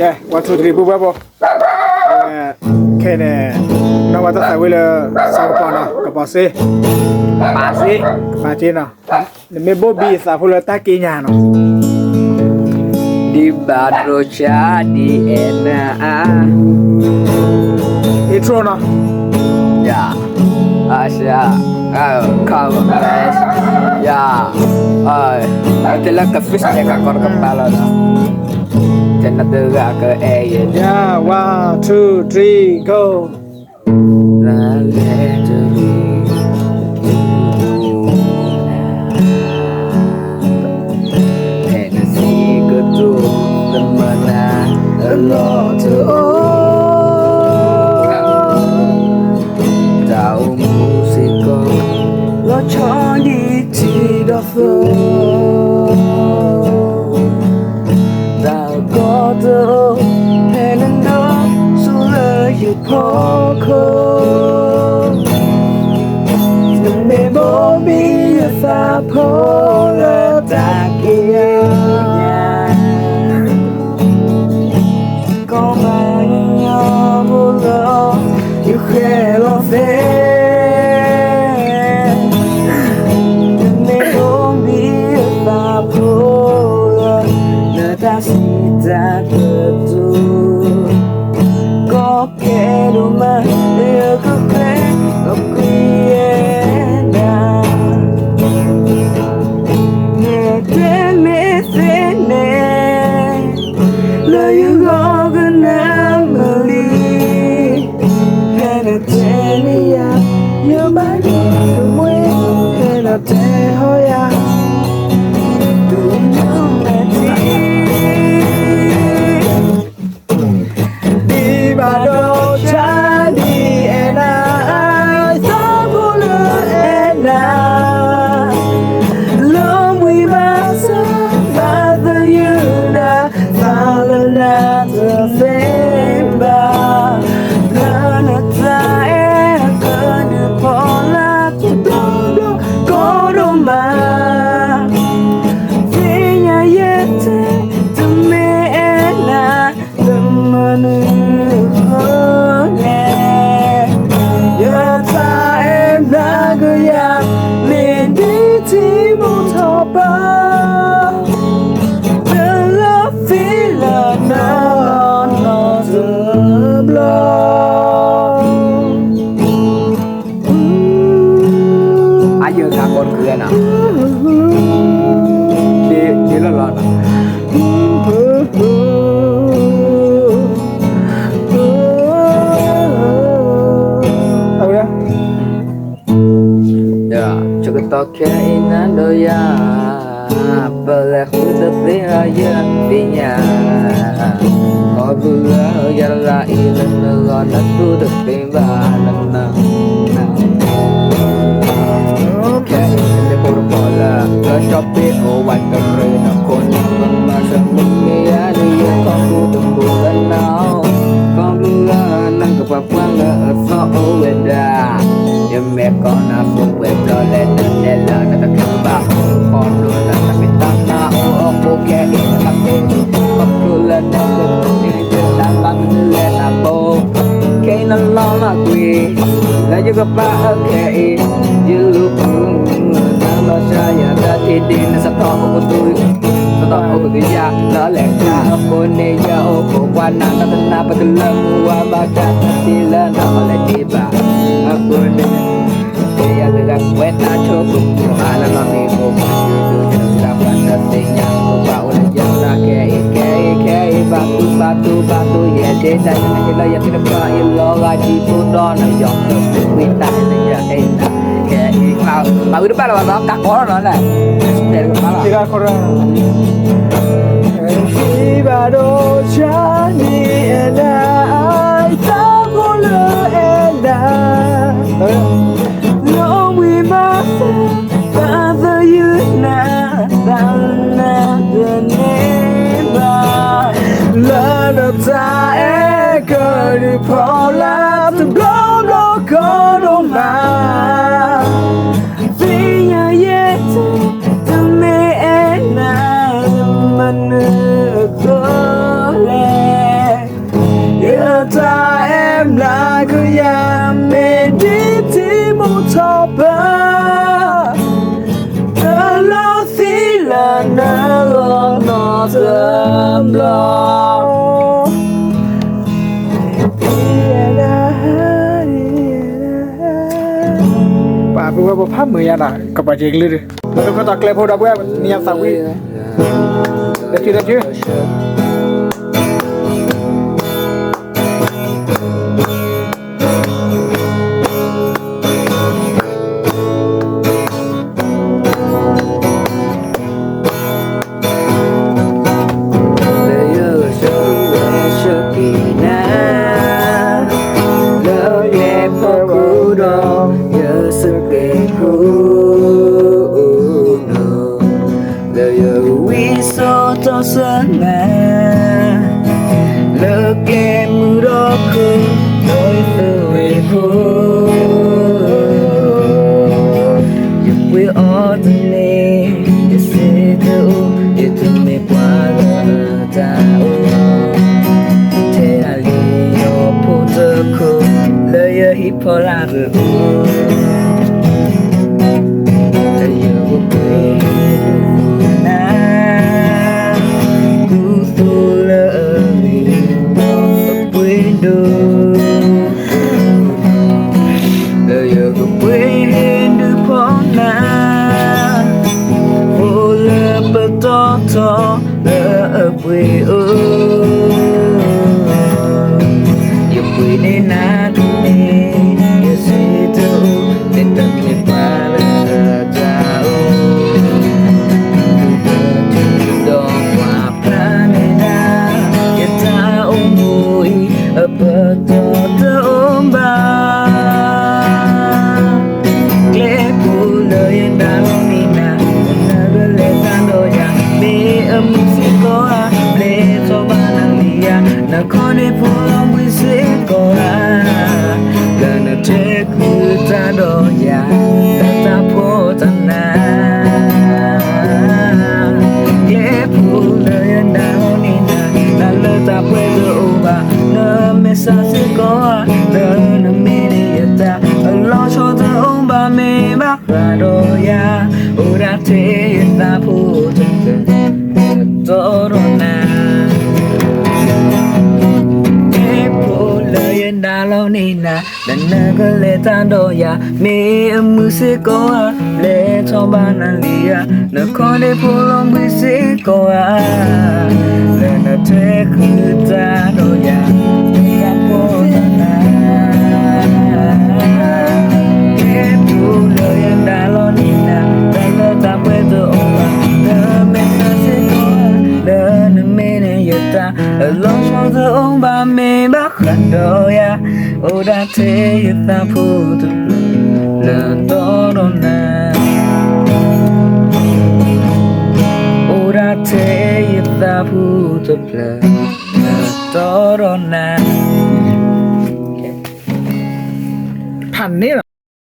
Kè, 1, 2, 3 bố bố bố Kè nè Nó bắt tay với là sao bỏ nó Cả bỏ xê Bà xí Bà chế nó Mẹ bố bì sao phụ là ta kì nhà nó Di Badrocha di Ena Intro nó Ya Asya Cover best Ya Itulah ke fish jaga kor kepala no Jangan tegak ke air Yeah, 1, 2, 3, go Hennessy ketua temenan Allah tahu musiko lo choni ti da fo tao có đâu hẹn đó su lời yêu phoko mẹ bố bi fa po la ta kia có mà nhau vô lo yêu khẽ lo về mẹ bố bi fa po la ta sita betul có kẻ đâu mà yêu có kẻ có te hoya tu di bado cha di ena sa bulu ena long we must father you na follow na the femba gonna try gonna pull up to go mà vì nhà yete tu me na tâm manu khone ya ta em na gaya lên đi thì một thọ ba the love feel no the blow ai giờ con cười nào đi là lọt ya cukup toke ina doya boleh udah aja pinya kau gula jala ilan ngon aku tertimba nang Shopee oวันกันเลยนะคนมันมาสมุกนี่ยาดูยังของกูต้องบูกันหนาวของกูนั่งกับความฟังและฟ้าโอเวดายังแม่ก็น่าฟุ้งเว็บรอเล่นนั่นแหละนั่นตะคิวบ้าพอดูนั่นตะคิดตั้งหน้าโอ้โอเคอีกตั้งเองขอบคุณและนั่นก็นี่เป็นตามบังเล่นอาโบแค่นั้นล้อมาคุยและยังก็ป้าโอเคยืนลูกnó saya tadi di satu aku tu satu aku dia la lekha aku ne ya aku wana tanah padalam wa baca tila na ole tiba aku ne dia dengan weta cukup ala lami ko tu dapat tanya ba ole jara ke batu ya de dan la ya tidak ba illa gaji pudon yo kita ya Mau depan lah, mau kak koran lah. Dari kepala. Tiga koran Si bado chani ena ai ta bulu ena No we must father you na na the name La da ta e ka di pola to go go ma Hãy subscribe cho kênh Ghiền Mì Gõ để không bỏ lỡ บ่พามือยาน่ะก็บ่เจกเลยแล้วก็ตะแกลโพดาบ่เนี่ยสาวิเดี๋ยวชื่อsana leke muroku noi fu you will ordinary you say you to me para ta te ali no potoku le ya hipola we you we ne na tu ne you see tu ne ta ne pa la ta o do wa pra ne na ya ta o mui a pa to ta om ba gle pu lo yin da lo ni na na le ta do ya me si ko na kone polo mwisi kora Gana teku tado ya Tata potana Lepu le yanda honina Na leta puedo uba Na mesa si koa Na mini yata Lo chota umba me bakrado ya Ura te yata potana Torona Dalo nina dan nagale tando ya me musiko le tombana lia na kone polo musiko le na te kutano ya ya potana ke pulo ya dalo nina dalo tapeto oba na mesasiko le na mene yata lo shoda oba me bakando ya Ora te yata puto le torona Ora te yata puto le torona พันนี่